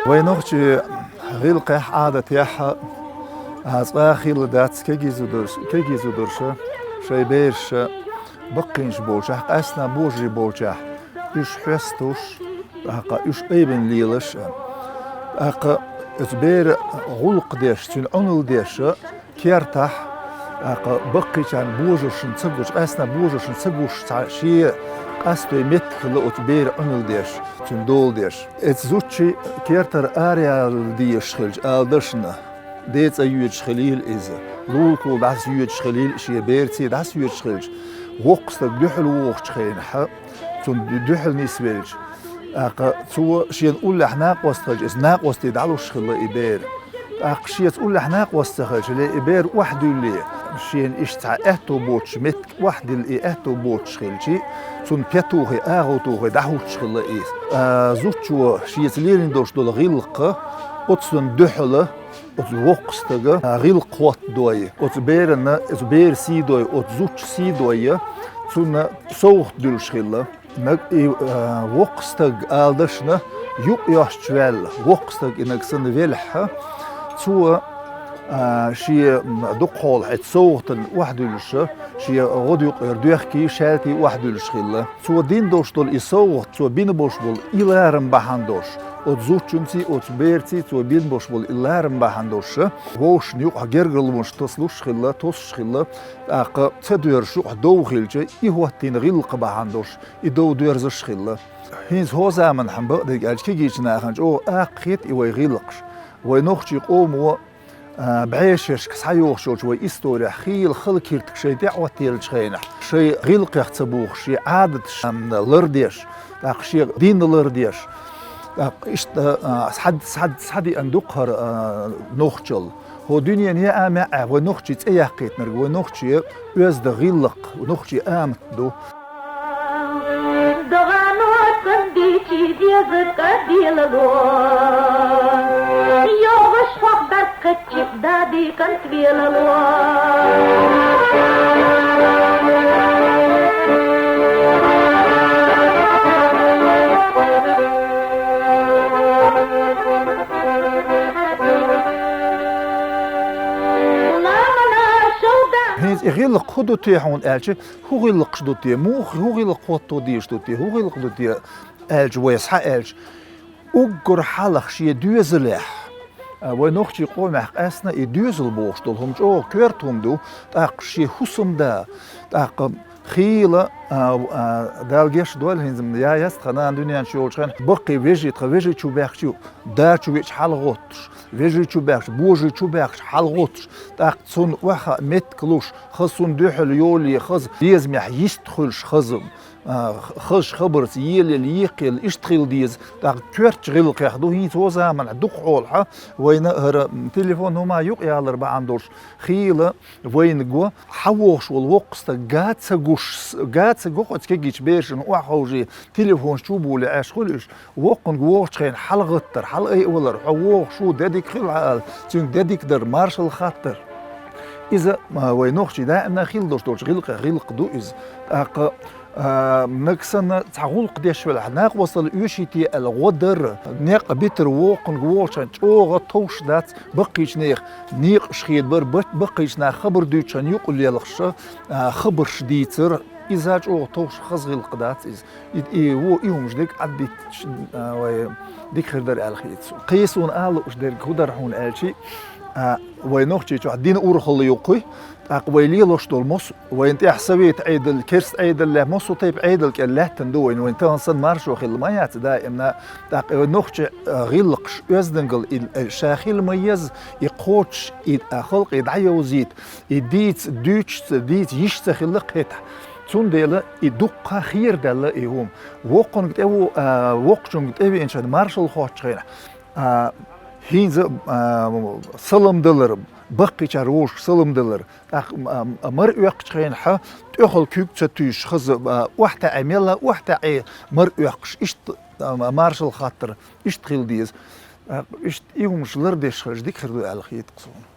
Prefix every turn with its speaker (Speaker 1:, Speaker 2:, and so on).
Speaker 1: وينوخشي غيلقة عادة ياها أصباخيل داتس كيجيزو درشة شي بيرش بقينش بوجه أسنا بوجي بوجه إيش حستوش أقا إيش أيبن ليلش أقا تبير غلق ديش تين عنل ديش كيرتاح أقا بقيش عن بوجوش نتسقوش أسنا بوجوش نتسقوش شي أستوي متخل أتبير عنل ديش تين دول ديش اتزوتشي كيرتر آريال ديش خلج آلدشنا ديت أيوج خليل إذا لوكو داس يوج خليل شي بيرتي داس يوج خلج وقستك دحل وقت خينها تون دحل نسبلج أق تو شيء نقول لحناق وستخرج إذ ناق وستدعلوش خلا إبير أق شيء تقول لحناق وستخرج لا إبير واحد اللي شيء إشتع أهتو بوتش مت واحد اللي أهتو بوتش خلجي تون بيتوه أغوتوه دعوتش خلا إذ زوجو شيء تلين دوش دول غلقة أتصن دحله وقستك غلق وات دوي أتبيرنا أتبير سي دوي أتزوج سي دوي تون صوت دلش خلا وقستك آلدشنا ياشتوال وقستك إنك سنويلها تو شي دقول حيت صوت واحد الشة شي غدو يردوخكي شالتي واحد الشخلة تو دين دوش دول يصوت تو بين بوش بول إلارم بحندوش أتزوجنتي أتبيرتي تو بين بوش بول إلارم بحندوش ووش نيوق هجرجل مش تصلوش خلة توش خلة أق تدور شو دو خلجة إهو تين غلق بحندوش إدو دورزش خلة هينز هو زمن حنبق ديك أجكي جيشنا خنج أو أقيت إيوه غلقش وينوخشي قوم بعيشش كسحيوخ شو شوي إستوريا خيل خل كيرتك شي دعوة تيلش خينح شي غلق يحتبوخ شي عادة لرديش داق شي دين لرديش داق إشت سحدي أندقهر نوخجل هو دنيا نيا آمع ونوخجي تأيقيت نرق ونوخجي يزد غلق ونوخجي آمت دو دغانوت بنديتي ديزك أديلغو يوغش فقدك كتشف دادي كنت بيلغو غيلق خدو تيحون ألشي هو غيلق شدو تي مو هو غيلق خطو ديش دو تي هو غيلق دو تي ألش ويسحا ألش أقر حلق شي دوزلح ونوختي قومح أسنا يدوزل بوش دولهم جو كيرتهم دو تاق شي حسم دا تاق خيلة دالجيش دول هنزم يا يستخنا دنيا شو شخن بقي فيجي شو بيخشو دار شو بيش حلقوتش فيجي شو بيخش بوجي شو بيخش حلقوتش تاق صن وخا مت كلوش خصون دحل يولي خز يزمح يستخلش خزم خش خبرت يلي يقل اشتغل ديز تاع كورت غلق ياخدو هي توزا من دق حولها وين هر تليفون هما يق يالر باندوش خيله وين جو حوش والوقت قات سقوق تكيج بيرشن وحوجي تليفون شو بول عاش خلش وقن جوش خين حلقتر حلقي ولا حوق شو داديك خل تين داديك در مارشال خاطر اذا ما وينوخشي دائما خيل دوش غلق دو از نكسن تعول قديش ولا ناق وصل يوشيتي الغدر ناق بيتر ووقن جوشن اوغ توش دات بقيش نيق شخيد بقيش نا خبر دوتشن يقول يلخش خبر شديتر إذا جو توش خزغ القدات إز هو يوم جديك عدي ديك خردر الخيت قيسون آل وش دير كودر هون آلشي وينوختي جو عدين أورخل يقوي أقويلي لوش دول مص وين تحسبيت عيد الكرس عيد الله مص وطيب عيد الكله تندوين وين تنصن مارشو خل ما يات دائما نوختي غلقش يزدنقل الشاخيل ميز يقوتش خلق يدعي وزيد يديت دوتش ديت يشتخلق تون ديلا يدق خير دلا يوم وقن قتو وقشم قتو إنشان مارشال خوش خير هينز سلم دلر بقي شروش سلم دلر مر يقش خين ح تأخذ كوك تتوش خز واحدة عميلة واحدة مر يقش إشت مارشال خاطر إشت خيل ديز إشت يوم شلر ديش خرج ديك خردو على خيط قصون